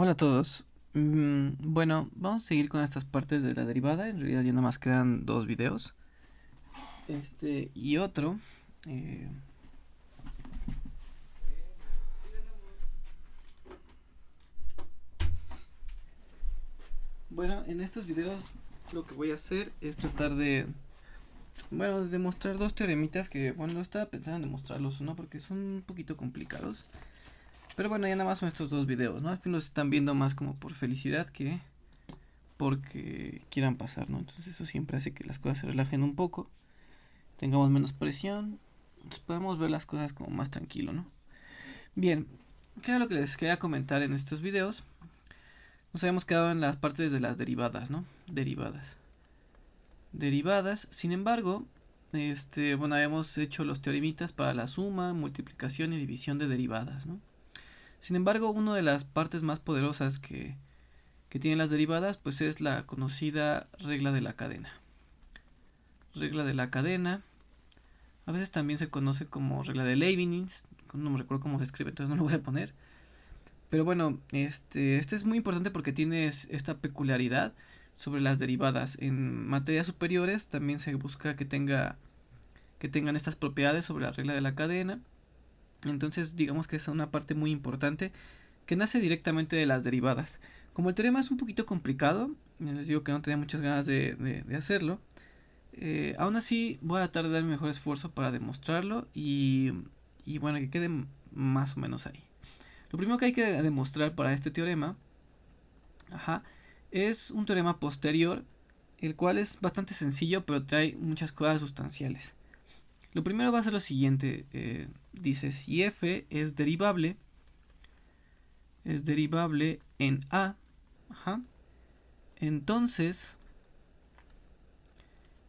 Hola a todos. Bueno, vamos a seguir con estas partes de la derivada. En realidad ya nada más quedan dos videos. Este y otro. eh, bueno, en estos videos lo que voy a hacer es tratar de demostrar dos teoremitas que, bueno, estaba pensando en demostrarlos, ¿no? Porque son un poquito complicados. Pero bueno, ya nada más son estos dos videos, ¿no? Al fin los están viendo más como por felicidad que porque quieran pasar, ¿no? Entonces eso siempre hace que las cosas se relajen un poco, tengamos menos presión, entonces podemos ver las cosas como más tranquilo, ¿no? Bien, ¿qué era lo que les quería comentar en estos videos? Nos habíamos quedado en las partes de las derivadas, ¿no? Derivadas, sin embargo, bueno, habíamos hecho los teoremitas para la suma, multiplicación y división de derivadas, ¿no? Sin embargo, una de las partes más poderosas que tienen las derivadas, pues es la conocida regla de la cadena. Regla de la cadena, a veces también se conoce como regla de Leibniz, no me recuerdo cómo se escribe, entonces no lo voy a poner. Pero bueno, este es muy importante porque tiene esta peculiaridad sobre las derivadas. En materias superiores también se busca que tengan estas propiedades sobre la regla de la cadena. Entonces digamos que es una parte muy importante que nace directamente de las derivadas. Como el teorema es un poquito complicado, les digo que no tenía muchas ganas de hacerlo. Aún así voy a tratar de dar mi mejor esfuerzo para demostrarlo y bueno, que quede más o menos ahí. Lo primero que hay que demostrar para este teorema, ajá, es un teorema posterior, el cual es bastante sencillo, pero trae muchas cosas sustanciales. Lo primero va a ser lo siguiente, dice si f es derivable en a, ajá, entonces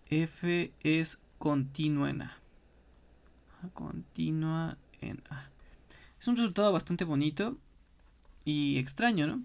f es continua en a, continua en a. Es un resultado bastante bonito y extraño, ¿no?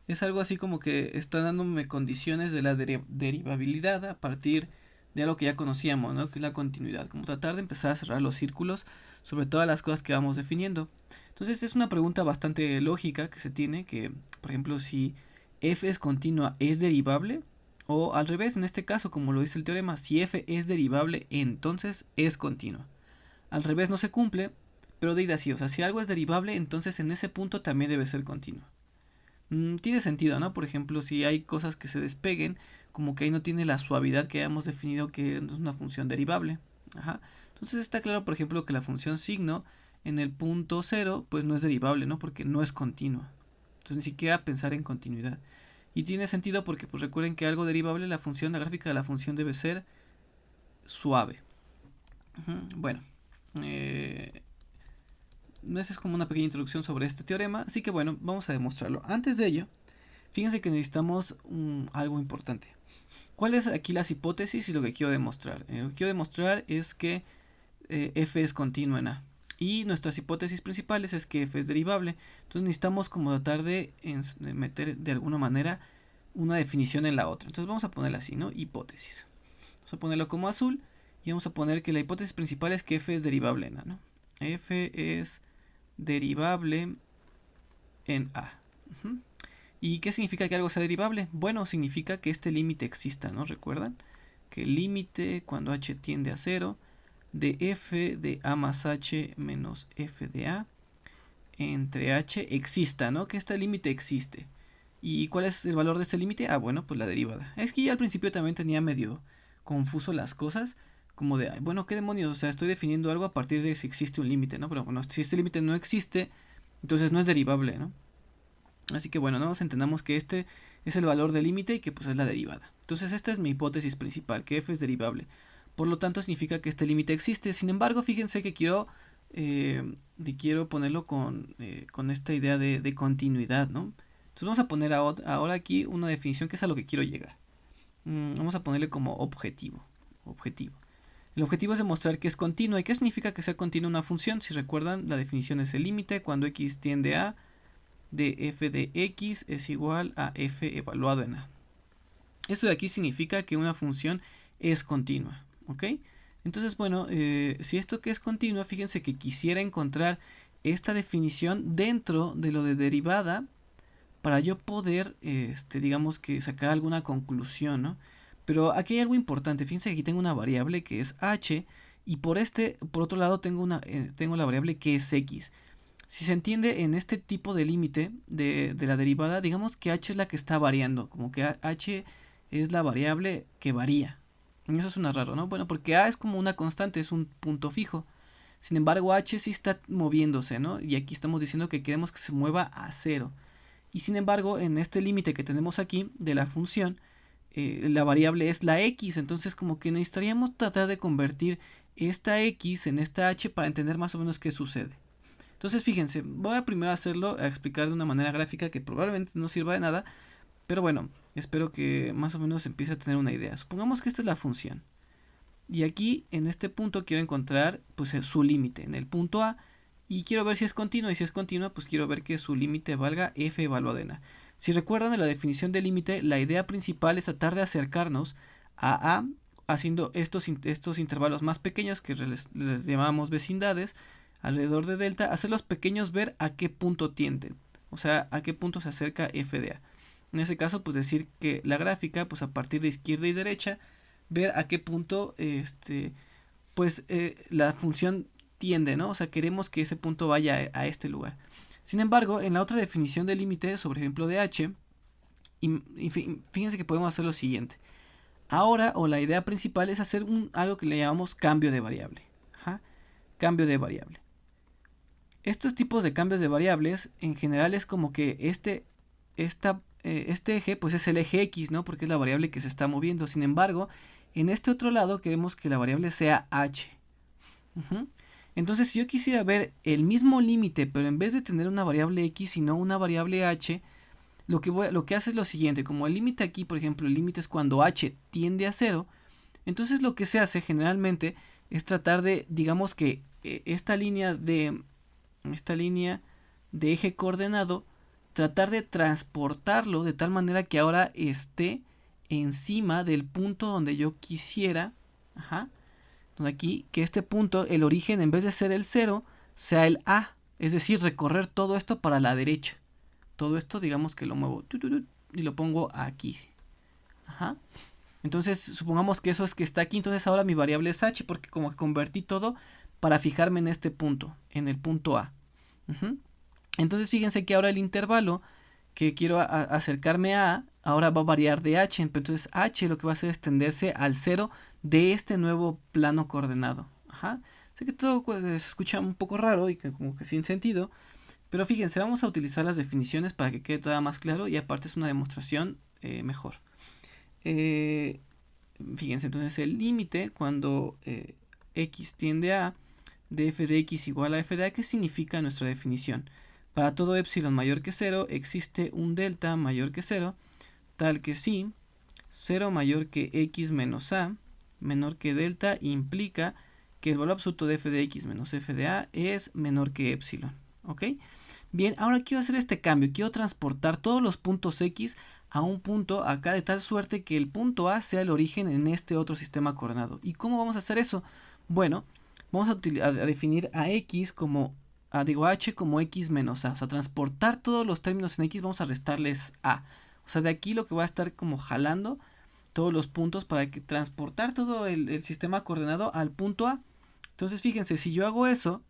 Es algo así como que está dándome condiciones de la derivabilidad a partir de algo que ya conocíamos, ¿no? Que es la continuidad, como tratar de empezar a cerrar los círculos sobre todas las cosas que vamos definiendo. Entonces es una pregunta bastante lógica que se tiene, que por ejemplo si f es continua es derivable, o al revés, en este caso como lo dice el teorema, si f es derivable entonces es continua. Al revés no se cumple, pero de ida sí, o sea, si algo es derivable entonces en ese punto también debe ser continua. Tiene sentido, ¿no? Por ejemplo, si hay cosas que se despeguen, como que ahí no tiene la suavidad que hayamos definido que es una función derivable. Ajá. Entonces está claro, por ejemplo, que la función signo en el punto cero, pues no es derivable, ¿no? Porque no es continua. Entonces ni siquiera pensar en continuidad. Y tiene sentido porque, pues recuerden que algo derivable, la gráfica de la función debe ser suave. Bueno, eh, esa es como una pequeña introducción sobre este teorema, así que bueno, vamos a demostrarlo. Antes de ello, fíjense que necesitamos algo importante. ¿Cuáles aquí las hipótesis y lo que quiero demostrar? Lo que quiero demostrar es que f es continua en a. Y nuestras hipótesis principales es que f es derivable. Entonces necesitamos como tratar de meter de alguna manera una definición en la otra. Entonces vamos a ponerla así, ¿no? Hipótesis. Vamos a ponerlo como azul y vamos a poner que la hipótesis principal es que f es derivable en a, ¿no? F es derivable en a. ¿Y qué significa que algo sea derivable? Bueno, significa que este límite exista, ¿no? ¿Recuerdan? Que el límite cuando h tiende a 0 de f de a más h menos f de a entre h exista, ¿no? Que este límite existe. ¿Y cuál es el valor de este límite? Ah, bueno, pues la derivada. Es que ya al principio también tenía medio confuso las cosas, como de, bueno, ¿qué demonios? O sea, estoy definiendo algo a partir de si existe un límite, ¿no? Pero bueno, si este límite no existe, entonces no es derivable, ¿no? Así que bueno, nos entendamos que este es el valor del límite y que pues es la derivada. Entonces esta es mi hipótesis principal, que f es derivable. Por lo tanto significa que este límite existe. Sin embargo, fíjense que quiero ponerlo con esta idea de continuidad, ¿no? Entonces vamos a poner ahora aquí una definición que es a lo que quiero llegar. Vamos a ponerle como objetivo. Objetivo. El objetivo es demostrar que es continua. ¿Y qué significa que sea continua una función? Si recuerdan, la definición es el límite cuando x tiende a de f de x es igual a f evaluado en a. Esto de aquí significa que una función es continua, ¿ok? Entonces, bueno, si esto que es continua, fíjense que quisiera encontrar esta definición dentro de lo de derivada, para yo poder, digamos que sacar alguna conclusión, ¿no? Pero aquí hay algo importante. Fíjense que aquí tengo una variable que es h y por otro lado tengo la variable que es x. Si se entiende en este tipo de límite de la derivada, digamos que h es la que está variando, como que h es la variable que varía. Y eso suena raro, ¿no? Bueno, porque a es como una constante, es un punto fijo. Sin embargo, h sí está moviéndose, ¿no? Y aquí estamos diciendo que queremos que se mueva a cero. Y sin embargo, en este límite que tenemos aquí de la función, la variable es la x. Entonces como que necesitaríamos tratar de convertir esta x en esta h para entender más o menos qué sucede. Entonces fíjense, voy a primero a explicar de una manera gráfica que probablemente no sirva de nada, pero bueno, espero que más o menos empiece a tener una idea. Supongamos que esta es la función. Y aquí en este punto quiero encontrar pues su límite en el punto A y quiero ver si es continua, y si es continua pues quiero ver que su límite valga f evaluado en A. Si recuerdan en la definición de límite, la idea principal es tratar de acercarnos a A haciendo estos intervalos más pequeños que les llamamos vecindades alrededor de delta, hacerlos pequeños, ver a qué punto tienden, o sea, a qué punto se acerca f de A. En ese caso pues decir que la gráfica pues a partir de izquierda y derecha, ver a qué punto la función tiende, ¿no? O sea, queremos que ese punto vaya a este lugar. Sin embargo, en la otra definición de límite, sobre ejemplo de h, fíjense que podemos hacer lo siguiente. Ahora, o la idea principal es hacer algo que le llamamos cambio de variable. Ajá. Cambio de variable. Estos tipos de cambios de variables, en general es como que este eje, pues es el eje x, ¿no? Porque es la variable que se está moviendo. Sin embargo, en este otro lado queremos que la variable sea h. Entonces, si yo quisiera ver el mismo límite, pero en vez de tener una variable x, sino una variable h, lo que hace es lo siguiente. Como el límite aquí, por ejemplo, el límite es cuando h tiende a 0, entonces lo que se hace generalmente es tratar de, digamos que esta línea de eje coordenado, tratar de transportarlo de tal manera que ahora esté encima del punto donde yo quisiera, aquí, que este punto, el origen, en vez de ser el 0, sea el A. Es decir, recorrer todo esto para la derecha. Todo esto, digamos que lo muevo y lo pongo aquí. Entonces, supongamos que eso es que está aquí. Entonces, ahora mi variable es h, porque como que convertí todo para fijarme en este punto, en el punto A. Entonces, fíjense que ahora el intervalo que quiero acercarme a, ahora va a variar de h. Entonces, h lo que va a hacer es tenderse al 0 de este nuevo plano coordenado. Sé que todo se escucha un poco raro y que como que sin sentido, pero fíjense, vamos a utilizar las definiciones para que quede todavía más claro y aparte es una demostración mejor. Fíjense, entonces el límite cuando x tiende a de f de x igual a f de a, ¿qué significa nuestra definición? Para todo epsilon mayor que 0 existe un delta mayor que 0, tal que si 0 mayor que x menos a menor que delta implica que el valor absoluto de f de x menos f de a es menor que epsilon. ¿Ok? Bien, ahora quiero hacer este cambio. Quiero transportar todos los puntos x a un punto acá de tal suerte que el punto A sea el origen en este otro sistema coordenado. ¿Y cómo vamos a hacer eso? Bueno, vamos a definir a x como, h como x menos a. O sea, transportar todos los términos en x, vamos a restarles a. O sea, de aquí lo que va a estar como jalando todos los puntos para que transportar todo el sistema coordenado al punto A. Entonces, fíjense, si yo hago eso,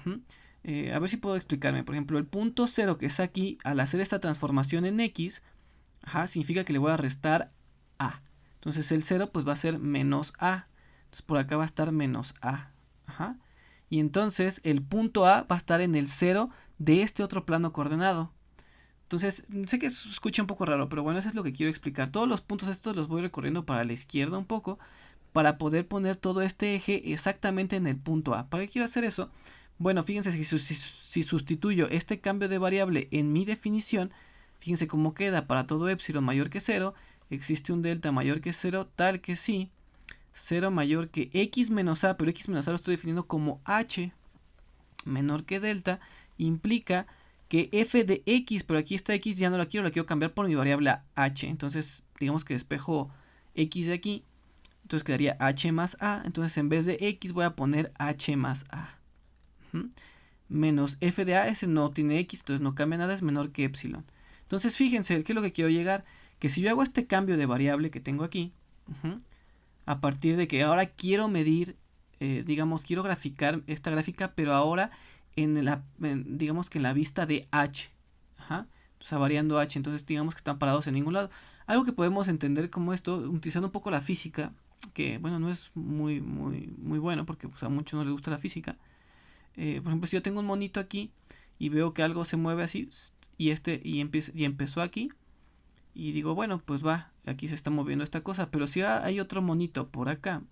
a ver si puedo explicarme. Por ejemplo, el punto 0 que es aquí, al hacer esta transformación en x, significa que le voy a restar a. Entonces el 0 pues va a ser menos a. Entonces por acá va a estar menos a. Y entonces el punto A va a estar en el 0 de este otro plano coordenado. Entonces, sé que se escucha un poco raro, pero bueno, eso es lo que quiero explicar. Todos los puntos estos los voy recorriendo para la izquierda un poco, para poder poner todo este eje exactamente en el punto A. ¿Para qué quiero hacer eso? Bueno, fíjense, si sustituyo este cambio de variable en mi definición, fíjense cómo queda. Para todo epsilon mayor que 0, existe un delta mayor que 0, tal que si 0 mayor que x menos a, pero x menos a lo estoy definiendo como h menor que delta, implica que f de x, pero aquí está x, ya no la quiero cambiar por mi variable h. Entonces, digamos que despejo x de aquí, entonces quedaría h más a. Entonces, en vez de x voy a poner h más a. Menos f de a, ese no tiene x, entonces no cambia nada, es menor que epsilon. Entonces fíjense, ¿qué es lo que quiero llegar? Que si yo hago este cambio de variable que tengo aquí, a partir de que ahora quiero medir, digamos, quiero graficar esta gráfica, pero ahora digamos que en la vista de h. O sea, variando h, entonces digamos que están parados en ningún lado. Algo que podemos entender como esto, utilizando un poco la física, que bueno, no es muy bueno, porque pues, a muchos no les gusta la física. Por ejemplo, si yo tengo un monito aquí y veo que algo se mueve así, y empezó aquí, y digo, bueno, pues va, aquí se está moviendo esta cosa, pero si hay otro monito por acá,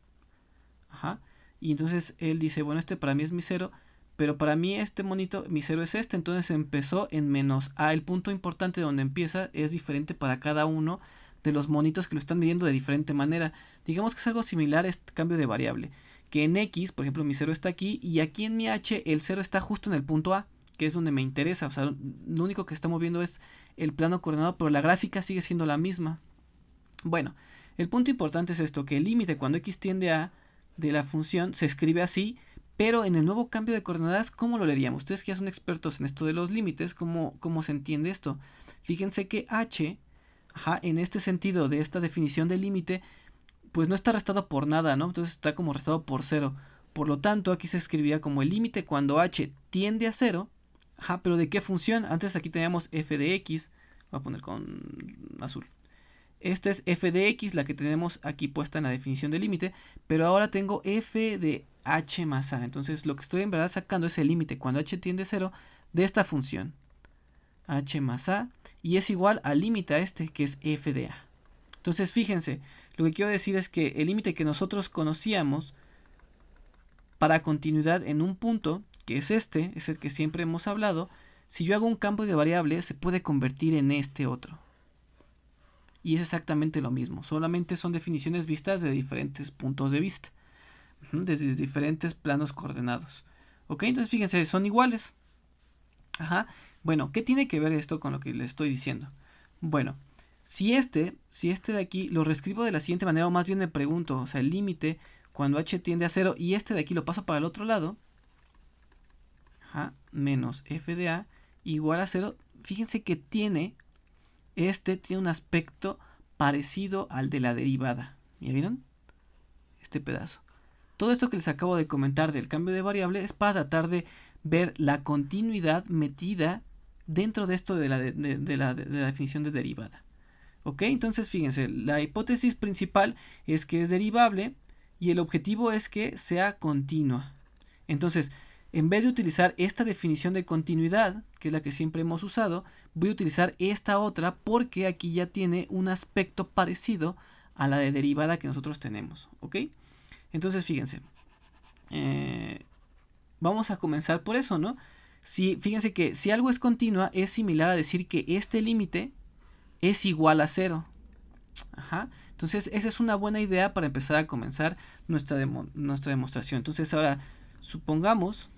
y entonces él dice, bueno, este para mí es mi cero, pero para mí este monito, mi cero es este, entonces empezó en menos a. El punto importante donde empieza es diferente para cada uno de los monitos que lo están midiendo de diferente manera. Digamos que es algo similar a este cambio de variable, que en x, por ejemplo, mi cero está aquí, y aquí en mi h el cero está justo en el punto a, que es donde me interesa. O sea, lo único que está moviendo es el plano coordenado, pero la gráfica sigue siendo la misma. Bueno, el punto importante es esto, que el límite cuando x tiende a de la función se escribe así, pero en el nuevo cambio de coordenadas, ¿cómo lo leeríamos? Ustedes que ya son expertos en esto de los límites, ¿cómo se entiende esto? Fíjense que h, en este sentido de esta definición de límite, pues no está restado por nada, ¿no? Entonces está como restado por 0. Por lo tanto, aquí se escribía como el límite cuando h tiende a 0. Pero ¿de qué función? Antes aquí teníamos f de x. Voy a poner con azul. Esta es f de x, la que tenemos aquí puesta en la definición de límite. Pero ahora tengo f de h más a. Entonces lo que estoy en verdad sacando es el límite cuando h tiende a 0 de esta función. H más a. Y es igual al límite a este, que es f de a. Entonces fíjense, lo que quiero decir es que el límite que nosotros conocíamos para continuidad en un punto, que es este, es el que siempre hemos hablado, si yo hago un cambio de variable se puede convertir en este otro. Y es exactamente lo mismo, solamente son definiciones vistas de diferentes puntos de vista, desde diferentes planos coordenados. Ok, entonces fíjense, son iguales. Bueno, ¿qué tiene que ver esto con lo que les estoy diciendo? Bueno, si este de aquí lo reescribo de la siguiente manera, o más bien me pregunto, o sea, el límite cuando h tiende a 0 y este de aquí lo paso para el otro lado, menos f de a igual a 0, fíjense que tiene un aspecto parecido al de la derivada. ¿Ya vieron? Este pedazo. Todo esto que les acabo de comentar del cambio de variable es para tratar de ver la continuidad metida dentro de esto de la definición de derivada. ¿Ok? Entonces fíjense, la hipótesis principal es que es derivable y el objetivo es que sea continua. Entonces, en vez de utilizar esta definición de continuidad, que es la que siempre hemos usado, voy a utilizar esta otra porque aquí ya tiene un aspecto parecido a la de derivada que nosotros tenemos. ¿Ok? Entonces fíjense, vamos a comenzar por eso, ¿no? Fíjense que si algo es continua es similar a decir que este límite es igual a 0. Entonces esa es una buena idea para empezar a comenzar nuestra demostración. Entonces ahora supongamos,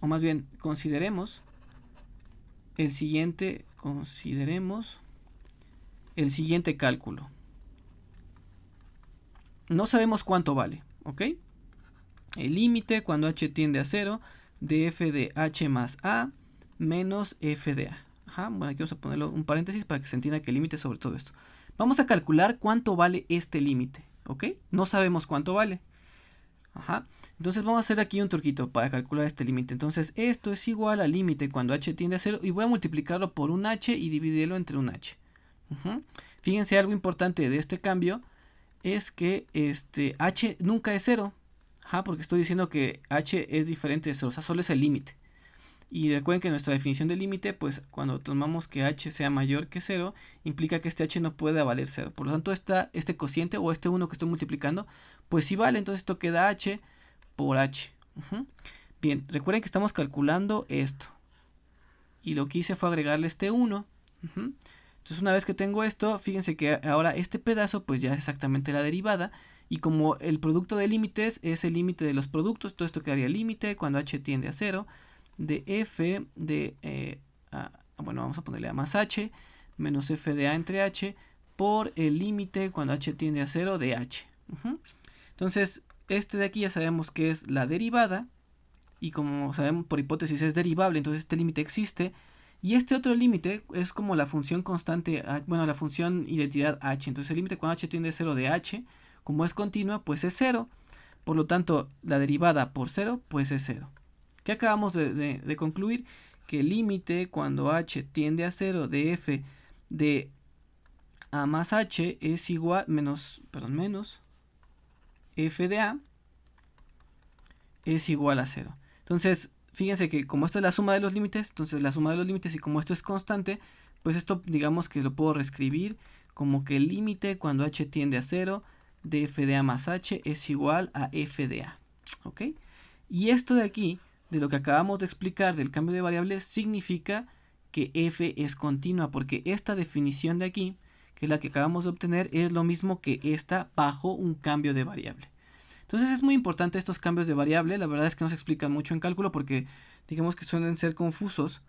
o más bien consideremos el siguiente cálculo. No sabemos cuánto vale, ¿ok? El límite cuando h tiende a 0 de f de h más a menos f de a. Bueno, aquí vamos a ponerlo un paréntesis para que se entienda que el límite es sobre todo esto. Vamos a calcular cuánto vale este límite, ¿ok? No sabemos cuánto vale. Entonces vamos a hacer aquí un truquito para calcular este límite. Entonces esto es igual al límite cuando h tiende a 0 y voy a multiplicarlo por un h y dividirlo entre un h. Fíjense, algo importante de este cambio es que h nunca es 0. Porque estoy diciendo que h es diferente de 0, o sea, solo es el límite. Y recuerden que nuestra definición de límite, pues cuando tomamos que h sea mayor que 0, implica que este h no puede valer 0. Por lo tanto, este cociente o este 1 que estoy multiplicando, pues sí vale, entonces esto queda h por h. Bien, recuerden que estamos calculando esto. Y lo que hice fue agregarle este 1. Entonces una vez que tengo esto, fíjense que ahora este pedazo pues ya es exactamente la derivada. Y como el producto de límites es el límite de los productos, todo esto quedaría límite cuando h tiende a 0 de f de, bueno, vamos a ponerle a más h, menos f de a entre h, por el límite cuando h tiende a 0 de h. Entonces, este de aquí ya sabemos que es la derivada, y como sabemos por hipótesis es derivable, entonces este límite existe, Y este otro límite es como la función constante, bueno, la función identidad h. Entonces el límite cuando h tiende a 0 de h, como es continua, pues es 0. Por lo tanto, la derivada por 0, pues es 0. ¿Qué acabamos de concluir? Que el límite cuando h tiende a 0 de f de a más h es igual, menos f de a es igual a 0. Entonces, fíjense que como esto es la suma de los límites, entonces la suma de los límites y como esto es constante, pues esto digamos que lo puedo reescribir como que el límite cuando h tiende a 0 de f de a más h es igual a f de a. ¿Ok? Y esto de aquí, de lo que acabamos de explicar del cambio de variable, significa que f es continua, porque esta definición de aquí, que es la que acabamos de obtener, es lo mismo que esta bajo un cambio de variable. Entonces es muy importante estos cambios de variable, la verdad es que no se explican mucho en cálculo porque digamos que suelen ser confusos.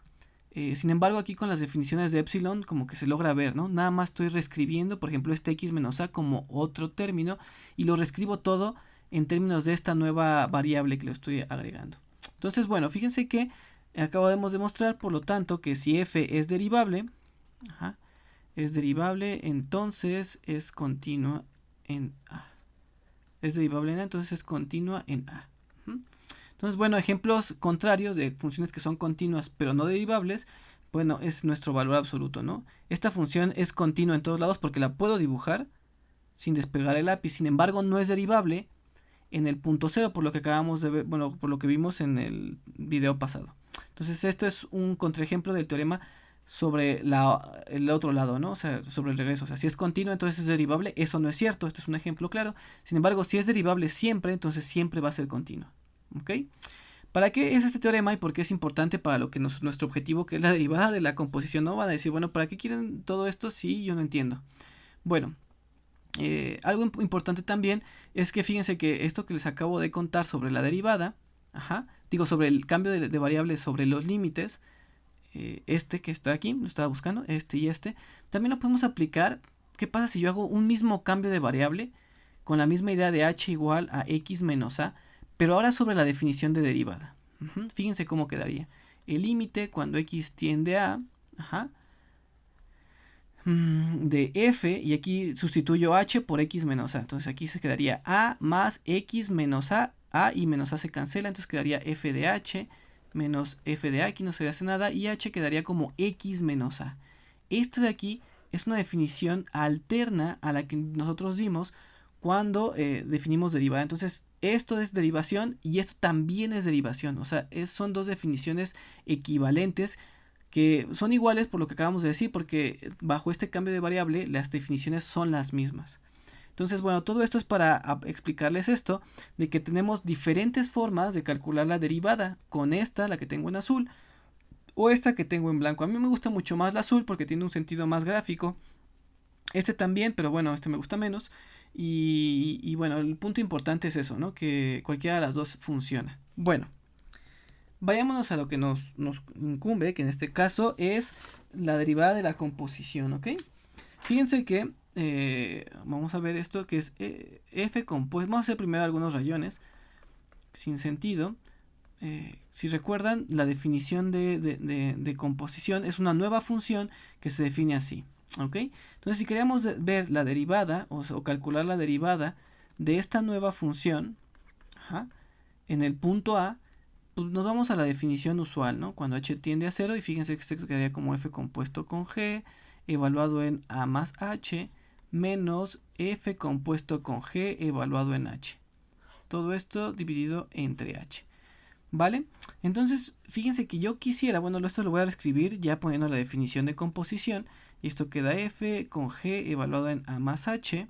Sin embargo, aquí con las definiciones de epsilon como que se logra ver, ¿no? Nada más estoy reescribiendo, por ejemplo, este x menos a como otro término y lo reescribo todo en términos de esta nueva variable que le estoy agregando. Entonces, bueno, fíjense que acabamos de demostrar, por lo tanto, que si f es derivable, entonces es continua en a. Es derivable en a, entonces es continua en a. Entonces, bueno, ejemplos contrarios de funciones que son continuas pero no derivables, bueno, es nuestro valor absoluto, ¿no? Esta función es continua en todos lados porque la puedo dibujar sin despegar el lápiz, sin embargo no es derivable en el punto cero, por lo que acabamos de ver, bueno, por lo que vimos en el video pasado. Entonces, esto es un contraejemplo del teorema sobre el otro lado, ¿no? O sea, sobre el regreso. O sea, si es continuo, entonces es derivable. Eso no es cierto. Este es un ejemplo claro. Sin embargo, si es derivable siempre, entonces siempre va a ser continuo. ¿Ok? ¿Para qué es este teorema y por qué es importante para lo que nuestro objetivo, que es la derivada de la composición? No van a decir, bueno, ¿para qué quieren todo esto? Sí, yo no entiendo. Bueno, algo importante también es que fíjense que esto que les acabo de contar sobre la derivada, sobre el cambio de variables sobre los límites, este que está aquí, lo estaba buscando, este y este, también lo podemos aplicar. ¿Qué pasa si yo hago un mismo cambio de variable con la misma idea de h igual a x menos a, pero ahora sobre la definición de derivada? Fíjense cómo quedaría. El límite cuando x tiende a, de f, y aquí sustituyo h por x menos a. Entonces aquí se quedaría a más x menos a y menos a se cancela, entonces quedaría f de h menos f de a, aquí no se hace nada, y h quedaría como x menos a. Esto de aquí es una definición alterna a la que nosotros dimos cuando definimos derivada. Entonces esto es derivación y esto también es derivación. O sea, son dos definiciones equivalentes que son iguales por lo que acabamos de decir, porque bajo este cambio de variable las definiciones son las mismas. Entonces, bueno, todo esto es para explicarles esto, de que tenemos diferentes formas de calcular la derivada, con esta, la que tengo en azul, o esta que tengo en blanco. A mí me gusta mucho más la azul porque tiene un sentido más gráfico. Este también, pero bueno, este me gusta menos. Y bueno, el punto importante es eso, ¿no? Que cualquiera de las dos funciona. Bueno, vayámonos a lo que nos incumbe, que en este caso es la derivada de la composición, ¿ok? Fíjense que vamos a ver esto que es f compuesto. Vamos a hacer primero algunos rayones sin sentido. Si recuerdan, la definición de composición es una nueva función que se define así, ¿ok? Entonces, si queríamos ver la derivada o calcular la derivada de esta nueva función en el punto A, pues nos vamos a la definición usual, ¿no? Cuando h tiende a 0, y fíjense que este quedaría como f compuesto con g, evaluado en a más h, menos f compuesto con g, evaluado en h. Todo esto dividido entre h. ¿Vale? Entonces, fíjense que yo quisiera, bueno, esto lo voy a escribir ya poniendo la definición de composición, y esto queda f con g evaluado en a más h,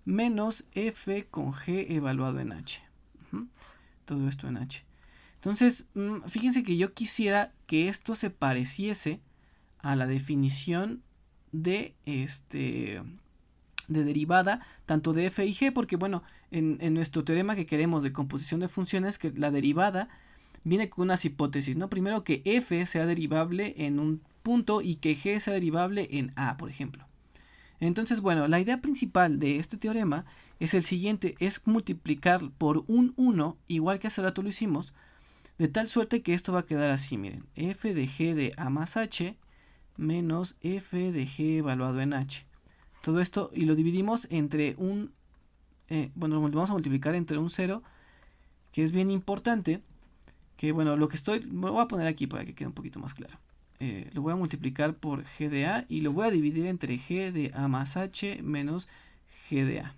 menos f con g evaluado en h. Todo esto en h. Entonces, fíjense que yo quisiera que esto se pareciese a la definición de derivada tanto de f y g, porque bueno, en nuestro teorema que queremos de composición de funciones, que la derivada viene con unas hipótesis, ¿no? Primero que f sea derivable en un punto y que g sea derivable en a, por ejemplo. Entonces, bueno, la idea principal de este teorema es el siguiente, es multiplicar por un 1, igual que hace rato lo hicimos, de tal suerte que esto va a quedar así, miren, f de g de a más h menos f de g evaluado en h. Todo esto y lo dividimos entre bueno, lo vamos a multiplicar entre un 0, que es bien importante, que bueno, lo voy a poner aquí para que quede un poquito más claro. Lo voy a multiplicar por g de a y lo voy a dividir entre g de a más h menos g de a.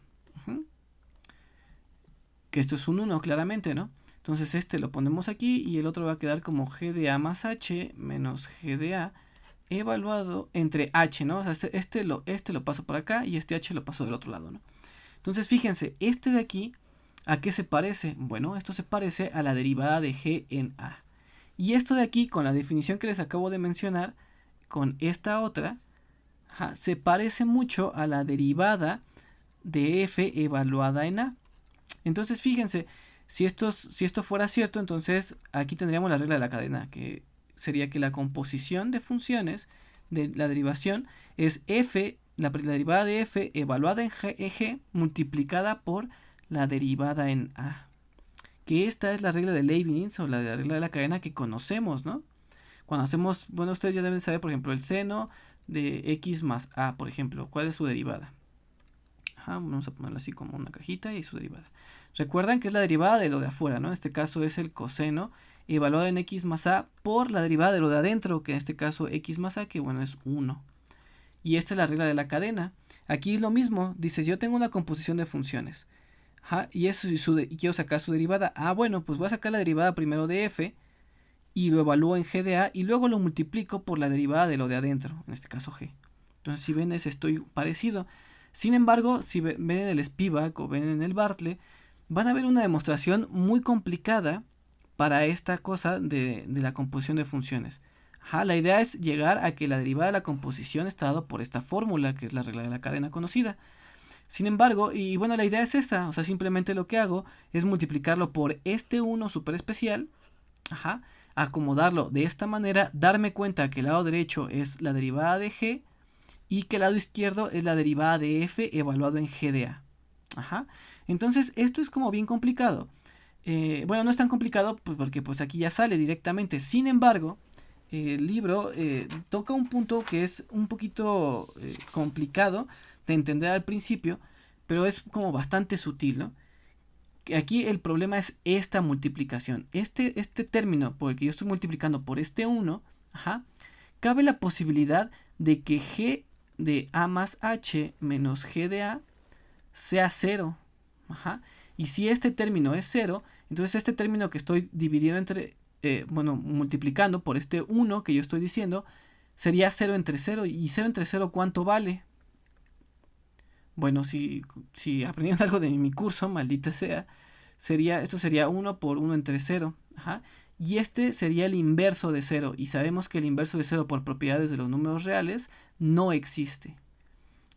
Que esto es un 1 claramente, ¿no? Entonces este lo ponemos aquí y el otro va a quedar como g de a más h menos g de a evaluado entre h, ¿no? O sea, este lo paso por acá y este h lo paso del otro lado, ¿no? Entonces fíjense, este de aquí, ¿a qué se parece? Bueno, esto se parece a la derivada de g en a. Y esto de aquí, con la definición que les acabo de mencionar, con esta otra, se parece mucho a la derivada de f evaluada en a. Entonces fíjense, si esto fuera cierto, entonces aquí tendríamos la regla de la cadena, que sería que la composición de funciones de la derivación es f, la derivada de f evaluada en g multiplicada por la derivada en a. Que esta es la regla de Leibniz o la regla de la cadena que conocemos, ¿no? Cuando hacemos, bueno, ustedes ya deben saber, por ejemplo, el seno de x más a, por ejemplo, ¿cuál es su derivada? Vamos a ponerlo así como una cajita y su derivada. Recuerdan que es la derivada de lo de afuera, ¿no? En este caso es el coseno evaluado en x más a por la derivada de lo de adentro, que en este caso x más a, que bueno, es 1. Y esta es la regla de la cadena. Aquí es lo mismo, dice, yo tengo una composición de funciones. Y quiero sacar su derivada. Bueno, pues voy a sacar la derivada primero de f y lo evalúo en g de a y luego lo multiplico por la derivada de lo de adentro, en este caso g. Entonces, si ven, estoy parecido. Sin embargo, si ven en el Spivak o ven en el Bartlett, van a ver una demostración muy complicada para esta cosa de la composición de funciones. La idea es llegar a que la derivada de la composición está dado por esta fórmula, que es la regla de la cadena conocida. Sin embargo, y bueno, la idea es esa, o sea, simplemente lo que hago es multiplicarlo por este 1 súper especial, acomodarlo de esta manera, darme cuenta que el lado derecho es la derivada de g y que el lado izquierdo es la derivada de f evaluado en g de a. Entonces, esto es como bien complicado. Bueno, no es tan complicado pues, porque pues aquí ya sale directamente. Sin embargo, el libro toca un punto que es un poquito complicado de entender al principio, pero es como bastante sutil, ¿no? Aquí el problema es esta multiplicación. Este término por el que yo estoy multiplicando por este 1, cabe la posibilidad de que g de a más h menos g de a sea 0. Y si este término es 0, entonces este término que estoy dividiendo entre, multiplicando por este 1 que yo estoy diciendo, sería 0 entre 0. ¿Y 0 entre 0 cuánto vale? Bueno, si aprendieron algo de mi curso, maldita sea, esto sería 1 por 1 entre 0. Y este sería el inverso de 0. Y sabemos que el inverso de 0 por propiedades de los números reales no existe.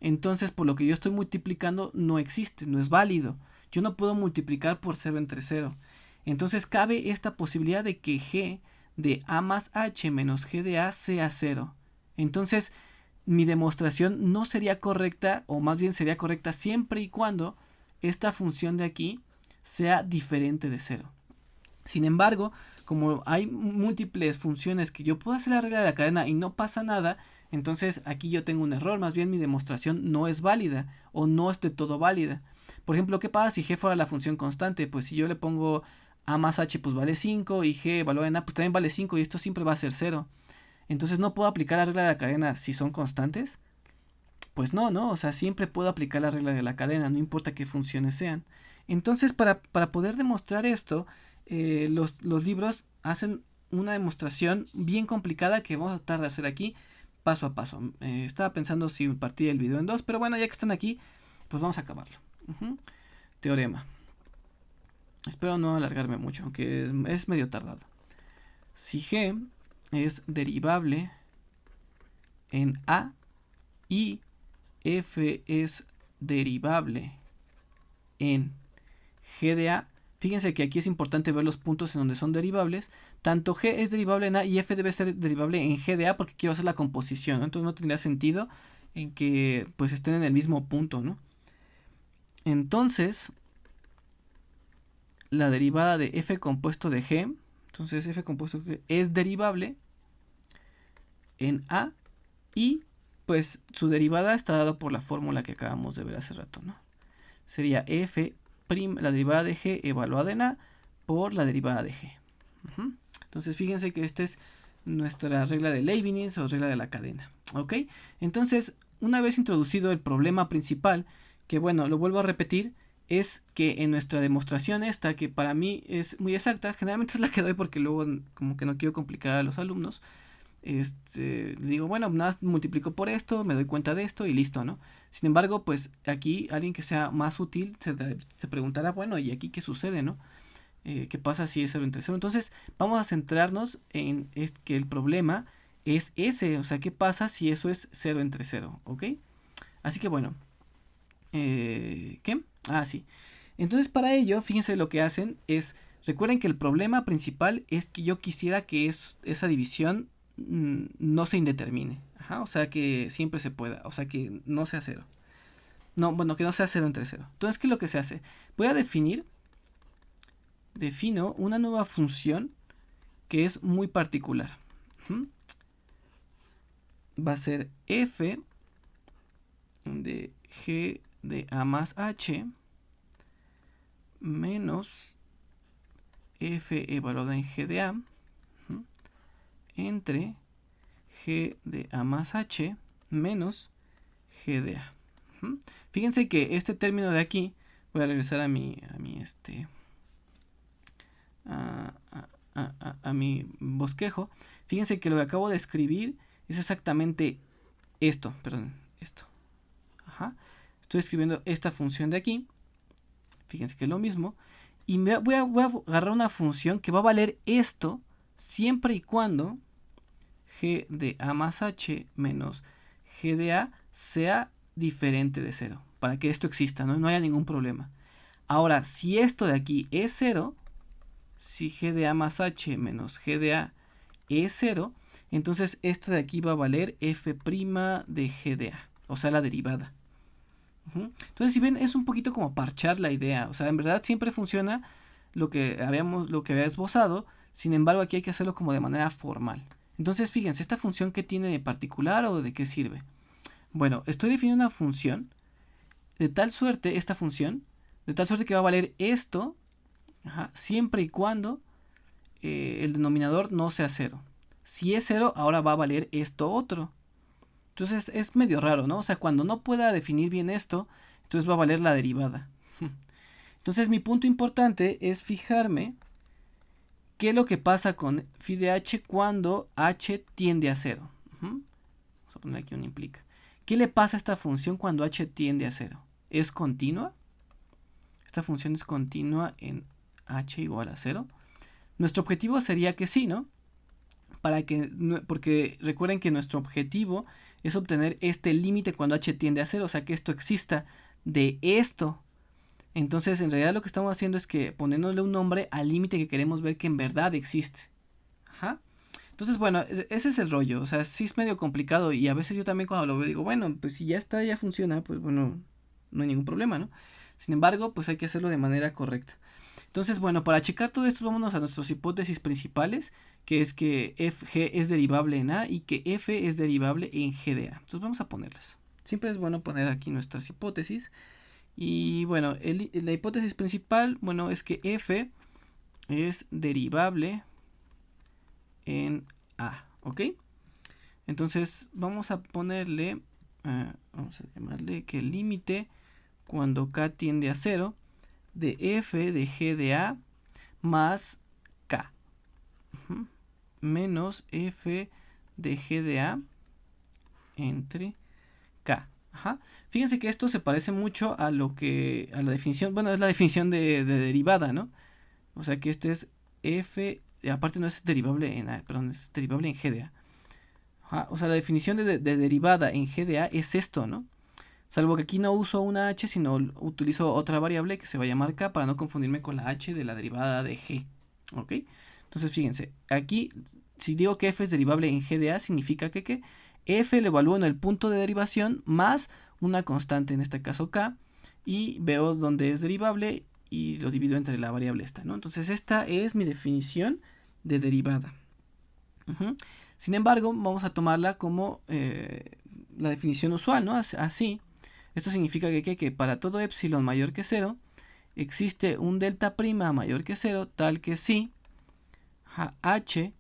Entonces, por lo que yo estoy multiplicando, no existe, no es válido. Yo no puedo multiplicar por 0 entre 0. Entonces, cabe esta posibilidad de que g de a más h menos g de a sea 0. Entonces, mi demostración no sería correcta, o más bien sería correcta siempre y cuando esta función de aquí sea diferente de 0. Sin embargo, como hay múltiples funciones que yo puedo hacer la regla de la cadena y no pasa nada, entonces aquí yo tengo un error, más bien mi demostración no es válida o no es de todo válida. Por ejemplo, ¿qué pasa si g fuera la función constante? Pues si yo le pongo a más h pues vale 5 y g evaluado en a pues también vale 5 y esto siempre va a ser 0. Entonces no puedo aplicar la regla de la cadena si son constantes. Pues no, o sea, siempre puedo aplicar la regla de la cadena, no importa qué funciones sean. Entonces para poder demostrar esto, los libros hacen una demostración bien complicada que vamos a tratar de hacer aquí paso a paso. Estaba pensando si partir el video en dos, pero bueno, ya que están aquí, pues vamos a acabarlo. Teorema. Espero no alargarme mucho, aunque es medio tardado. Si g es derivable en a y f es derivable en g de a, fíjense que aquí es importante ver los puntos en donde son derivables. Tanto g es derivable en a y f debe ser derivable en g de a porque quiero hacer la composición, ¿no? Entonces no tendría sentido en que pues estén en el mismo punto, ¿no? Entonces la derivada de f compuesto de g, Entonces f compuesto que es derivable en A y pues su derivada está dada por la fórmula que acabamos de ver hace rato, ¿no? Sería f', la derivada de g evaluada en A por la derivada de g. Entonces fíjense que esta es nuestra regla de Leibniz o regla de la cadena, ¿ok? Entonces, una vez introducido el problema principal, que bueno, lo vuelvo a repetir, es que en nuestra demostración esta, que para mí es muy exacta, generalmente es la que doy porque luego como que no quiero complicar a los alumnos, digo, bueno, nada, multiplico por esto, me doy cuenta de esto y listo, ¿no? Sin embargo, pues aquí alguien que sea más útil se preguntará, bueno, ¿y aquí qué sucede, no? ¿Qué pasa si es 0 entre 0? Entonces, vamos a centrarnos en que el problema es ese, o sea, ¿qué pasa si eso es 0 entre 0? ¿Ok? Así que bueno, ¿qué? Ah, sí. Entonces, para ello, fíjense lo que hacen es, recuerden que el problema principal es que yo quisiera que esa división no se indetermine. Ajá, o sea, que siempre se pueda, o sea, que no sea 0. No, bueno, que no sea 0 entre 0. Entonces, ¿qué es lo que se hace? Voy a defino una nueva función que es muy particular. Va a ser f de g de a más h menos f evaluada en g de a entre g de a más h menos g de a. Fíjense que este término de aquí, voy a regresar a mi bosquejo. Fíjense que lo que acabo de escribir es exactamente esto, perdón, esto. Ajá. Estoy escribiendo esta función de aquí. Fíjense que es lo mismo. Y voy a agarrar una función que va a valer esto siempre y cuando g de a más h menos g de a sea diferente de 0. Para que esto exista, no haya ningún problema. Ahora, si esto de aquí es 0, si g de a más h menos g de a es 0, entonces esto de aquí va a valer f' de g de a, o sea, la derivada. Entonces, si ven, es un poquito como parchar la idea, o sea, en verdad siempre funciona lo que había esbozado, sin embargo, aquí hay que hacerlo como de manera formal. Entonces, fíjense, ¿esta función qué tiene de particular o de qué sirve? Bueno, estoy definiendo una función de tal suerte, esta función, de tal suerte que va a valer esto, siempre y cuando el denominador no sea 0. Si es 0, ahora va a valer esto otro. Entonces es medio raro, ¿no? O sea, cuando no pueda definir bien esto, entonces va a valer la derivada. Entonces mi punto importante es fijarme qué es lo que pasa con phi de h cuando h tiende a 0. Vamos a poner aquí un implica. ¿Qué le pasa a esta función cuando h tiende a 0? ¿Es continua? Esta función es continua en h igual a 0. Nuestro objetivo sería que sí, ¿no? Porque recuerden que nuestro objetivo es obtener este límite cuando h tiende a 0, o sea que esto exista de esto. Entonces, en realidad lo que estamos haciendo es que poniéndole un nombre al límite que queremos ver que en verdad existe. Entonces, bueno, ese es el rollo, o sea, sí es medio complicado y a veces yo también cuando lo veo digo, bueno, pues si ya está, ya funciona, pues bueno, no hay ningún problema, ¿no? Sin embargo, pues hay que hacerlo de manera correcta. Entonces, bueno, para checar todo esto, vámonos a nuestras hipótesis principales, que es que g es derivable en A y que f es derivable en g de A. Entonces vamos a ponerlas. Siempre es bueno poner aquí nuestras hipótesis. Y bueno, la hipótesis principal, bueno, es que f es derivable en A, ¿ok? Entonces vamos a ponerle, vamos a llamarle que el límite cuando k tiende a 0 de f de g de a más k menos f de g de a entre k. Fíjense que esto se parece mucho a la definición, bueno, es la definición de derivada, ¿no? O sea que este es f, aparte no es derivable en a, perdón, es derivable en g de a. O sea, la definición de derivada en g de a es esto, ¿no? Salvo que aquí no uso una h, sino utilizo otra variable que se va a llamar k para no confundirme con la h de la derivada de g. ¿Ok? Entonces, fíjense, aquí, si digo que f es derivable en g de a, significa que f lo evalúo en el punto de derivación más una constante, en este caso k, y veo dónde es derivable y lo divido entre la variable esta, ¿no? Entonces, esta es mi definición de derivada. Sin embargo, vamos a tomarla como la definición usual, ¿no? Así. Esto significa que para todo epsilon mayor que 0 existe un delta prima mayor que 0, tal que si h,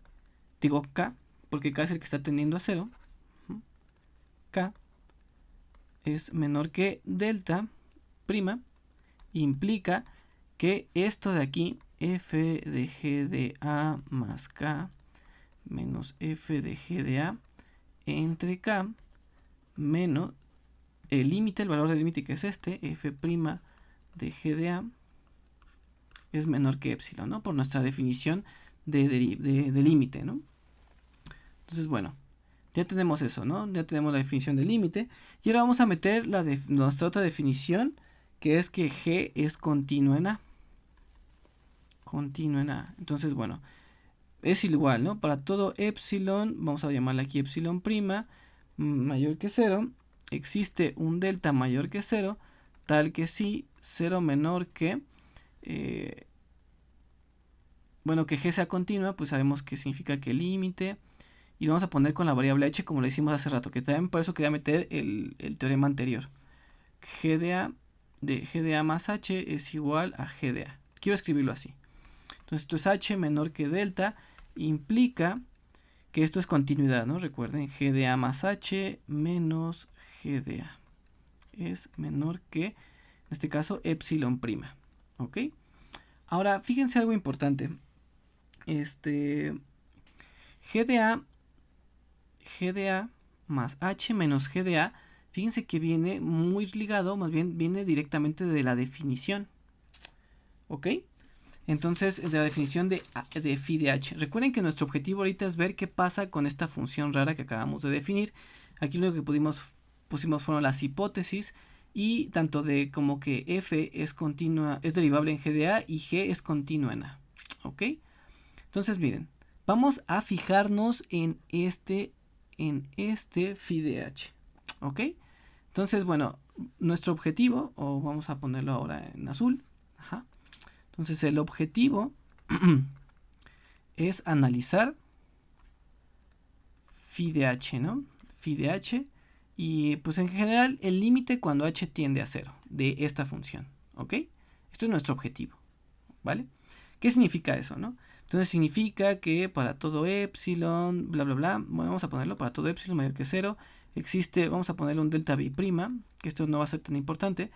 digo k, porque k es el que está tendiendo a 0, k es menor que delta prima, implica que esto de aquí, f de g de a más k menos f de g de a entre k menos el límite, el valor del límite que es este, f' de g de a, es menor que epsilon, ¿no? Por nuestra definición de límite, ¿no? Entonces, bueno, ya tenemos eso, ¿no? Ya tenemos la definición del límite. Y ahora vamos a meter nuestra otra definición, que es que g es continuo en a. Continuo en a. Entonces, bueno, es igual, ¿no? Para todo epsilon, vamos a llamarle aquí epsilon prima, mayor que 0, existe un delta mayor que 0, tal que si 0 menor que, bueno, que g sea continua, pues sabemos que significa que el límite, y lo vamos a poner con la variable h como lo hicimos hace rato, que también por eso quería meter el teorema anterior. G de a más h es igual a g de a. Quiero escribirlo así. Entonces esto es h menor que delta, implica que esto es continuidad, ¿no? Recuerden, g de a más h menos g de a es menor que, en este caso, epsilon prima, ¿ok? Ahora, fíjense algo importante. G de a más h menos g de a, fíjense que viene muy ligado, más bien viene directamente de la definición, ¿ok? Entonces, de la definición de phi de h. Recuerden que nuestro objetivo ahorita es ver qué pasa con esta función rara que acabamos de definir. Aquí lo que pusimos fueron las hipótesis, y tanto de como que f es continua, es derivable en g de a, y g es continua en a, ¿ok? Entonces, miren, vamos a fijarnos en este phi de h, ¿ok? Entonces, bueno, nuestro objetivo, o vamos a ponerlo ahora en azul, entonces el objetivo es analizar phi de h, ¿no? Phi de h, y pues en general el límite cuando h tiende a 0 de esta función, ¿ok? Esto es nuestro objetivo, ¿vale? ¿Qué significa eso, no? Entonces significa que para todo epsilon, bla, bla, bla, bueno, vamos a ponerlo para todo epsilon mayor que 0, existe, vamos a ponerle un delta b', que esto no va a ser tan importante,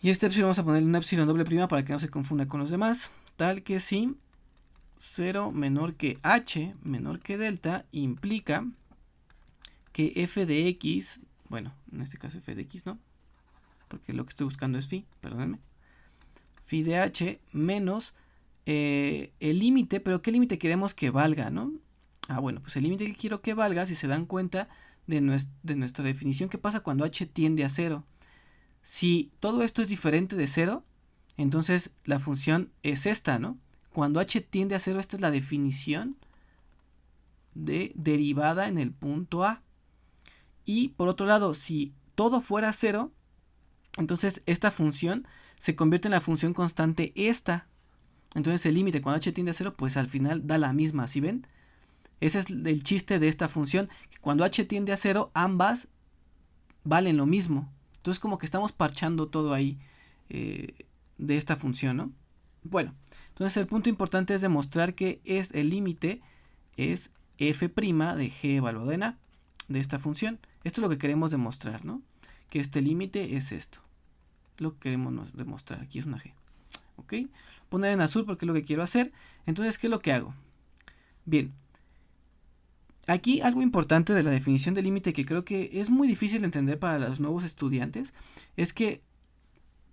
y este epsilon vamos a ponerle un epsilon doble prima para que no se confunda con los demás, tal que si 0 menor que h menor que delta implica que f de x, bueno, en este caso f de x, ¿no? Porque lo que estoy buscando es phi, perdónenme, phi de h menos el límite, pero ¿qué límite queremos que valga, no? Bueno, pues el límite que quiero que valga, si se dan cuenta de nuestra definición, ¿qué pasa cuando h tiende a 0? Si todo esto es diferente de 0, entonces la función es esta, ¿no? Cuando h tiende a 0, esta es la definición de derivada en el punto A. Y por otro lado, si todo fuera 0, entonces esta función se convierte en la función constante esta. Entonces el límite cuando h tiende a 0, pues al final da la misma, ¿sí ven? Ese es el chiste de esta función, que cuando h tiende a 0, ambas valen lo mismo. Entonces como que estamos parchando todo ahí de esta función, ¿no? Bueno, entonces el punto importante es demostrar que el límite es f' de g evaluado en a de esta función. Esto es lo que queremos demostrar, ¿no? Que este límite es esto. Lo que queremos demostrar. Aquí es una g. ¿Ok? Poner en azul porque es lo que quiero hacer. Entonces, ¿qué es lo que hago? Bien. Aquí algo importante de la definición de límite que creo que es muy difícil de entender para los nuevos estudiantes es que,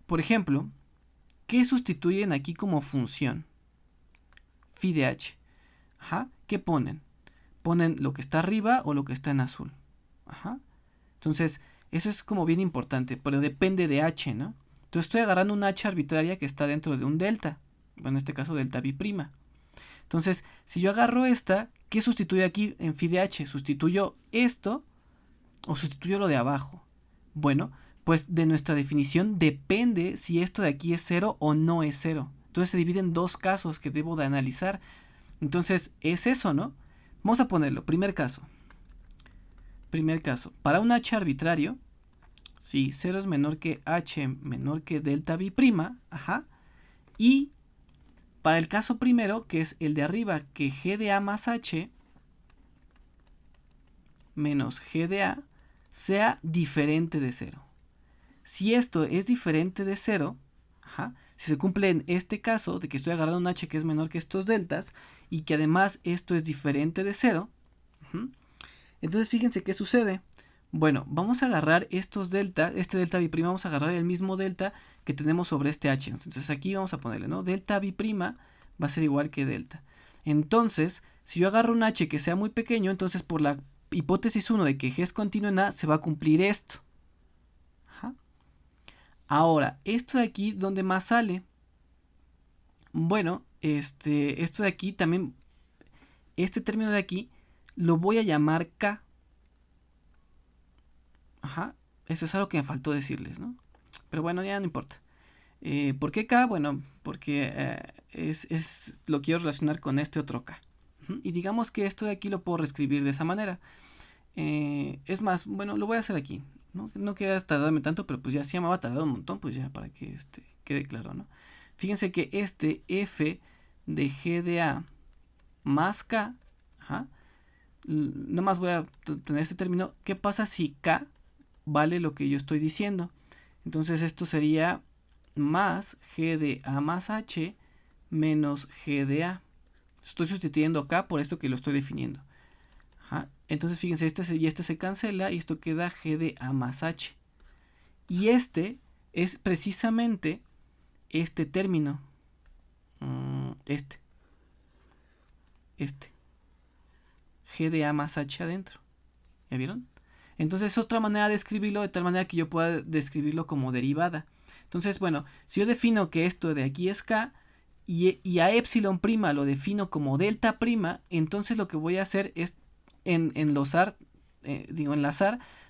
por ejemplo, ¿qué sustituyen aquí como función? Phi de h. ¿Qué ponen? Ponen lo que está arriba o lo que está en azul. Entonces, eso es como bien importante, pero depende de h, ¿no? Entonces estoy agarrando una h arbitraria que está dentro de un delta. Bueno, en este caso delta b'. Entonces, si yo agarro esta, ¿qué sustituyo aquí en phi de h? ¿Sustituyo esto o sustituyo lo de abajo? Bueno, pues de nuestra definición depende si esto de aquí es 0 o no es 0. Entonces se divide en dos casos que debo de analizar. Entonces, es eso, ¿no? Vamos a ponerlo. Primer caso. Para un h arbitrario, si 0 es menor que h menor que delta b', ajá, y para el caso primero, que es el de arriba, que g de a más h menos g de a sea diferente de 0. Si esto es diferente de 0, ajá, si se cumple en este caso de que estoy agarrando un h que es menor que estos deltas y que además esto es diferente de 0, entonces fíjense qué sucede. Bueno, vamos a agarrar estos delta, este delta b', vamos a agarrar el mismo delta que tenemos sobre este h. Entonces aquí vamos a ponerle, ¿no? Delta b' va a ser igual que delta. Entonces, si yo agarro un h que sea muy pequeño, entonces por la hipótesis 1 de que g es continuo en a, se va a cumplir esto. Ajá. Ahora, esto de aquí, ¿dónde más sale? Bueno, esto de aquí también, este término de aquí, lo voy a llamar k. Ajá, eso es algo que me faltó decirles, ¿no? Pero bueno, ya no importa. ¿Por qué k? Bueno, porque lo quiero relacionar con este otro k. Y digamos que esto de aquí lo puedo reescribir de esa manera. Es más, bueno, lo voy a hacer aquí. No queda tardarme tanto, pero pues ya sí me va a tardar un montón, pues ya para que quede claro, ¿no? Fíjense que este f de g de a más k, ajá, nada más voy a tener este término. ¿Qué pasa si k vale lo que yo estoy diciendo? Entonces esto sería más g de a más h menos g de a. Estoy sustituyendo acá por esto que lo estoy definiendo. Ajá. Entonces fíjense, este se cancela y esto queda g de a más h. Y este es precisamente este término. Este. G de a más h adentro. ¿Ya vieron? Entonces es otra manera de escribirlo, de tal manera que yo pueda describirlo como derivada. Entonces, bueno, si yo defino que esto de aquí es k y a epsilon prima lo defino como delta prima, entonces lo que voy a hacer es enlazar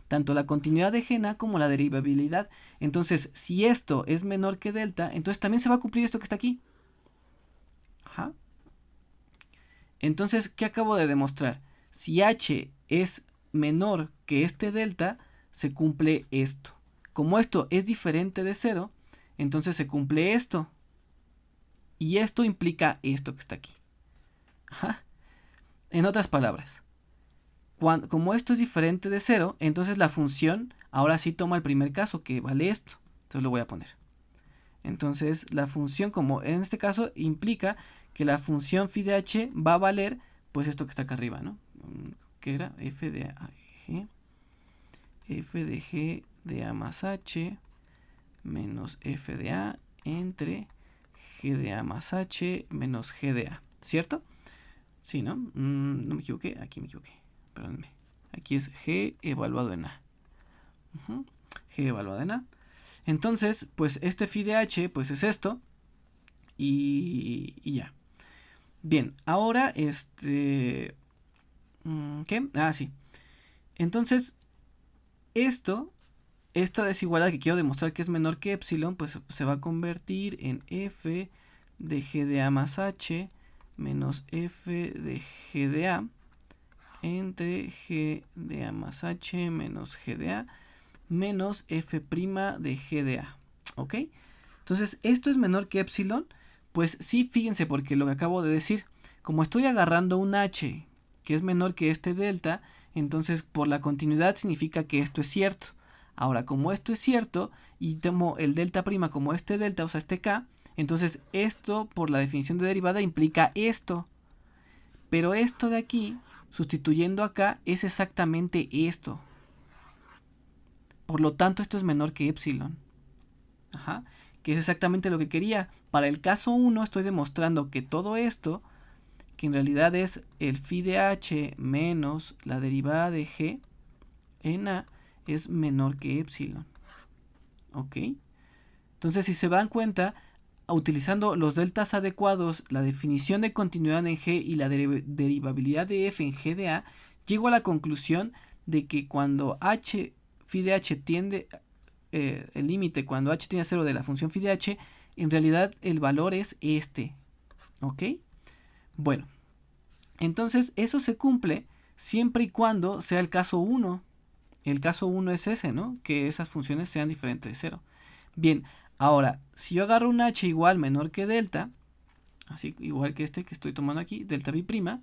tanto la continuidad de g en a como la derivabilidad. Entonces, si esto es menor que delta, entonces también se va a cumplir esto que está aquí. Ajá. Entonces, ¿qué acabo de demostrar? Si h es menor que este delta, se cumple esto. Como esto es diferente de 0, entonces se cumple esto. Y esto implica esto que está aquí. Ajá. En otras palabras, como esto es diferente de 0, entonces la función ahora sí toma el primer caso, que vale esto. Entonces lo voy a poner. Entonces la función, como en este caso, implica que la función phi de h va a valer pues esto que está acá arriba, ¿no? Que era f de g de a más h menos f de a entre g de a más h menos g de a, ¿cierto? Sí, ¿no? No me equivoqué, aquí me equivoqué, perdónenme. Aquí es g evaluado en a. G evaluado en a. Entonces, pues este phi de h pues es esto y ya. Bien, ahora ¿qué? Ah, sí. Entonces, esta desigualdad que quiero demostrar que es menor que epsilon, pues se va a convertir en f de g de a más h menos f de g de a entre g de a más h menos g de a menos f' de g de a. ¿Ok? Entonces, ¿esto es menor que epsilon? Pues sí, fíjense, porque lo que acabo de decir, como estoy agarrando un h que es menor que este delta, entonces por la continuidad significa que esto es cierto. Ahora, como esto es cierto y tomo el delta prima como este delta, o sea, este k, entonces esto por la definición de derivada implica esto. Pero esto de aquí, sustituyendo acá, es exactamente esto. Por lo tanto, esto es menor que epsilon. Ajá. Que es exactamente lo que quería. Para el caso 1 estoy demostrando que todo esto, que en realidad es el phi de h menos la derivada de g en a, es menor que epsilon. ¿Ok? Entonces, si se dan cuenta, utilizando los deltas adecuados, la definición de continuidad en g y la derivabilidad de f en g de a, llego a la conclusión de que cuando h, phi de h tiende, el límite cuando h tiende a 0 de la función phi de h, en realidad el valor es este. ¿Ok? Bueno, Entonces eso se cumple siempre y cuando sea el caso 1. El caso 1 es ese, ¿no? Que esas funciones sean diferentes de 0. Bien, ahora, si yo agarro un h igual menor que delta, así igual que este que estoy tomando aquí, delta bi prima,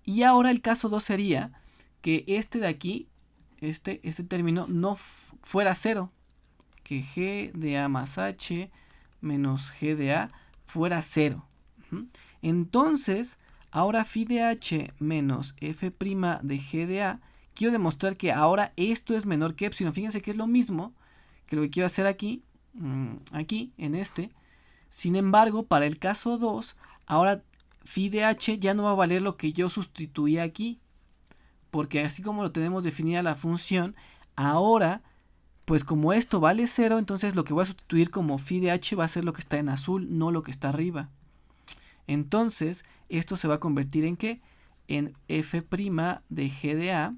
y ahora el caso 2 sería que este de aquí, este término no fuera 0, que g de a más h menos g de a fuera 0. Entonces, ahora phi de h menos f' de g de a, quiero demostrar que ahora esto es menor que epsilon. Fíjense que es lo mismo que lo que quiero hacer aquí, aquí, en este. Sin embargo, para el caso 2, ahora phi de h ya no va a valer lo que yo sustituí aquí. Porque así como lo tenemos definida la función, ahora, pues como esto vale 0, entonces lo que voy a sustituir como phi de h va a ser lo que está en azul, no lo que está arriba. Entonces, esto se va a convertir en ¿qué? En f' de g de a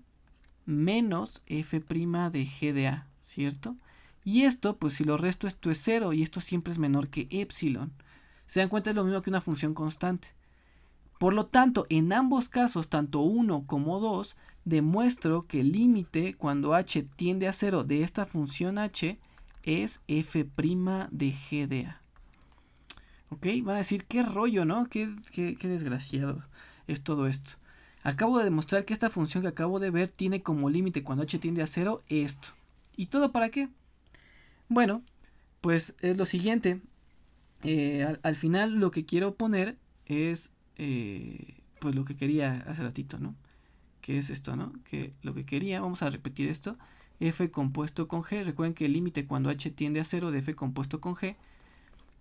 menos f' de g de a, ¿cierto? Y esto, pues si lo resto, esto es 0 y esto siempre es menor que epsilon. Se dan cuenta, es lo mismo que una función constante. Por lo tanto, en ambos casos, tanto 1 como 2, demuestro que el límite cuando h tiende a 0 de esta función h es f' de g de a. ¿Ok? Van a decir, qué rollo, ¿no? Qué desgraciado es todo esto. Acabo de demostrar que esta función que acabo de ver tiene como límite cuando h tiende a 0 esto. ¿Y todo para qué? Bueno, pues es lo siguiente. Al final lo que quiero poner es pues lo que quería hace ratito, ¿no? Que es esto, ¿no? Que lo que quería, vamos a repetir esto, f compuesto con g. Recuerden que el límite cuando h tiende a 0 de f compuesto con g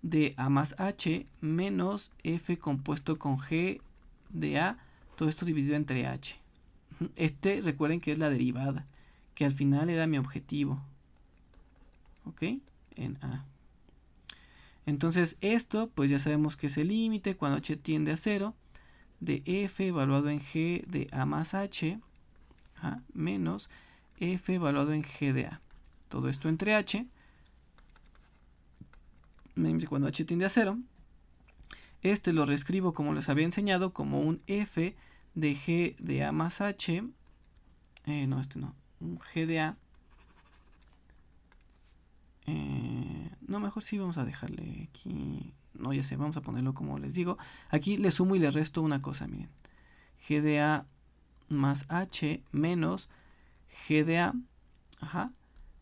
de a más h menos f compuesto con g de a, todo esto dividido entre h. Recuerden que es la derivada, que al final era mi objetivo. ¿Ok? En a. Entonces esto, pues ya sabemos que es el límite cuando h tiende a 0 de f evaluado en g de a más h menos f evaluado en g de a. Todo esto entre h, cuando h tiende a 0. Este lo reescribo como les había enseñado, como un f de g de a más h. No, un g de a. No, mejor sí vamos a dejarle aquí. No, ya sé, vamos a ponerlo como les digo. Aquí le sumo y le resto una cosa, miren. G de a más h menos g de a.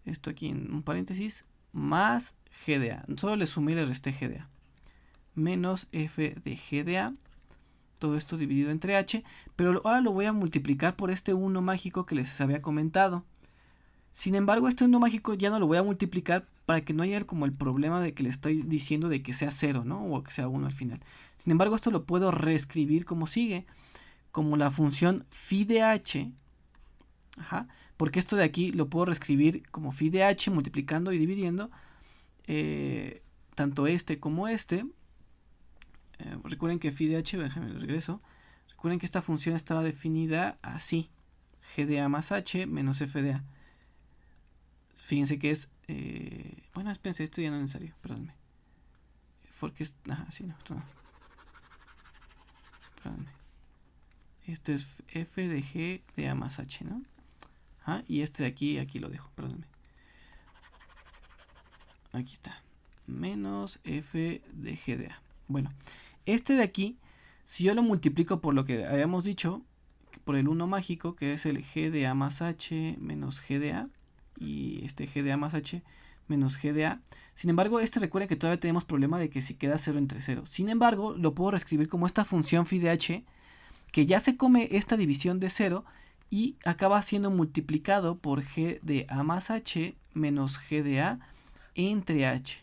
Esto aquí en un paréntesis. Más g de a. Solo le sumé y le resté g de a. Menos f de g de a. Todo esto dividido entre h. Pero ahora lo voy a multiplicar por este 1 mágico que les había comentado. Sin embargo, este 1 mágico ya no lo voy a multiplicar para que no haya como el problema de que le estoy diciendo de que sea 0, ¿no? O que sea 1 al final. Sin embargo, esto lo puedo reescribir como sigue. Como la función phi de h. Porque esto de aquí lo puedo reescribir como phi de h multiplicando y dividiendo. Tanto este como este. Recuerden que phi de h, déjenme regreso. Recuerden que esta función estaba definida así. G de a más h menos f de a. Fíjense que es... bueno, espérense, esto ya no es necesario, perdónenme. Porque es... sí, no, esto no. Perdónenme. Este es f de g de a más h, ¿no? Y este de aquí lo dejo, perdónenme. Aquí está. Menos f de g de a. Bueno, este de aquí, si yo lo multiplico por lo que habíamos dicho, por el 1 mágico, que es el g de a más h menos g de a, y este g de a más h menos g de a. Sin embargo, recuerden que todavía tenemos problema de que si queda 0 entre 0. Sin embargo, lo puedo reescribir como esta función phi de h, que ya se come esta división de 0 y acaba siendo multiplicado por g de a más h menos g de a entre h.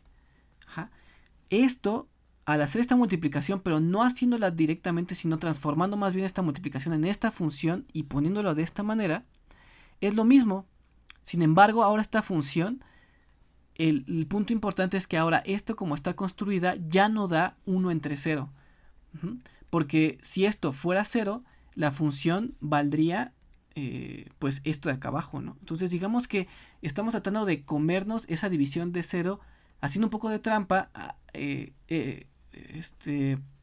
Esto, al hacer esta multiplicación, pero no haciéndola directamente, sino transformando más bien esta multiplicación en esta función y poniéndolo de esta manera, es lo mismo. Sin embargo, ahora esta función, el punto importante es que ahora esto como está construida ya no da 1 entre 0. Porque si esto fuera 0, la función valdría pues esto de acá abajo, ¿no? Entonces digamos que estamos tratando de comernos esa división de 0, haciendo un poco de trampa,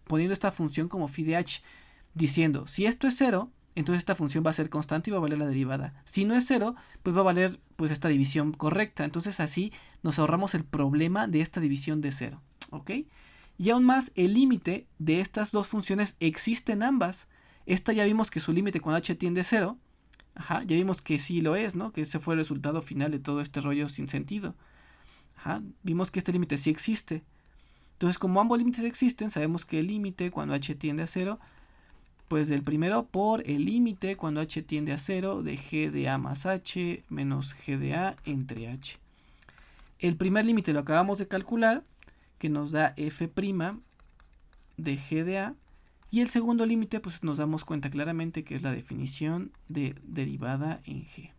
poniendo esta función como phi de h. diciendo, si esto es 0, entonces esta función va a ser constante y va a valer la derivada. Si no es 0, pues va a valer pues esta división correcta. Entonces así nos ahorramos el problema de esta división de 0. ¿Ok? Y aún más, el límite de estas dos funciones existen ambas. Esta ya vimos que su límite cuando h tiende a 0. Ajá, ya vimos que sí lo es, ¿no? Que ese fue el resultado final de todo este rollo sin sentido. Ajá, vimos que este límite sí existe. Entonces, como ambos límites existen, sabemos que el límite cuando h tiende a 0, pues del primero por el límite cuando h tiende a 0 de g de a más h menos g de a entre h. El primer límite lo acabamos de calcular, que nos da f' de g de a. Y el segundo límite, pues nos damos cuenta claramente que es la definición de derivada en g.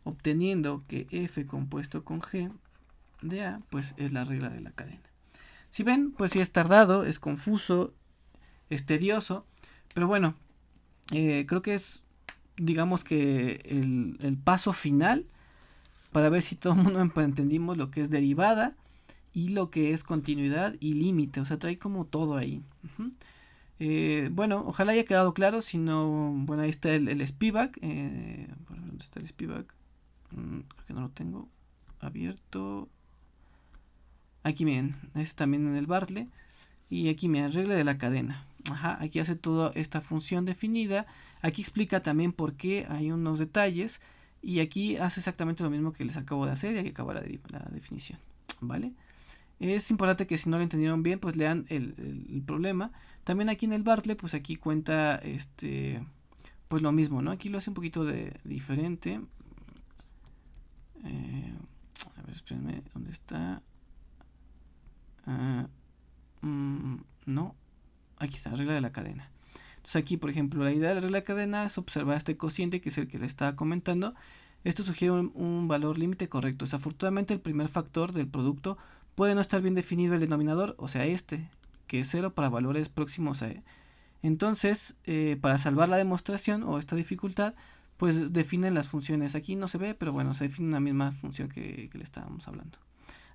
Obteniendo que f compuesto con g de a, pues es la regla de la cadena. Si ven, pues sí es tardado, es confuso, es tedioso, pero bueno, creo que es, digamos que el paso final para ver si todo el mundo entendimos lo que es derivada y lo que es continuidad y límite, o sea, trae como todo ahí. Bueno, ojalá haya quedado claro, si no, bueno, ahí está el Spivak, ¿dónde está el Spivak? Creo que no lo tengo abierto. Aquí miren, este también en el Bartlett. Y aquí miren, regla de la cadena. Ajá, aquí hace toda esta función definida. Aquí explica también por qué hay unos detalles. Y aquí hace exactamente lo mismo que les acabo de hacer. Y aquí acaba la definición. ¿Vale? Es importante que si no lo entendieron bien, pues lean el problema. También aquí en el Bartlett, pues aquí cuenta pues lo mismo, ¿no? Aquí lo hace un poquito diferente. A ver, espérenme, ¿dónde está? No, aquí está, regla de la cadena. Entonces aquí, por ejemplo, la idea de la regla de la cadena es observar este cociente, que es el que le estaba comentando. Esto sugiere un valor límite correcto. Desafortunadamente, el primer factor del producto puede no estar bien definido el denominador, o sea, que es 0 para valores próximos a e. Entonces, para salvar la demostración o esta dificultad, pues definen las funciones. Aquí no se ve, pero bueno, se define una misma función que le estábamos hablando.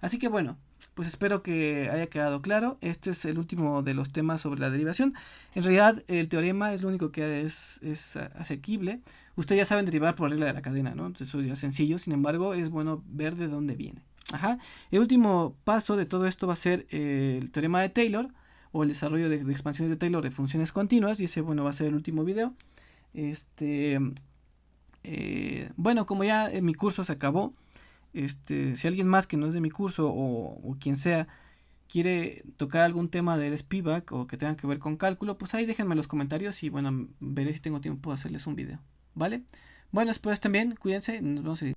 Así que bueno, pues espero que haya quedado claro. Este es el último de los temas sobre la derivación. En realidad, el teorema es lo único que es asequible. Ustedes ya saben derivar por regla de la cadena, ¿no? Entonces eso ya es sencillo. Sin embargo, es bueno ver de dónde viene. Ajá. El último paso de todo esto va a ser el teorema de Taylor, o el desarrollo de expansiones de Taylor de funciones continuas. Y ese, bueno, va a ser el último video. Bueno, como ya en mi curso se acabó, si alguien más que no es de mi curso o quien sea quiere tocar algún tema del Spivak o que tenga que ver con cálculo, pues ahí déjenme en los comentarios y bueno, veré si tengo tiempo de hacerles un video, ¿vale? Bueno, espero estén bien, cuídense, nos vemos en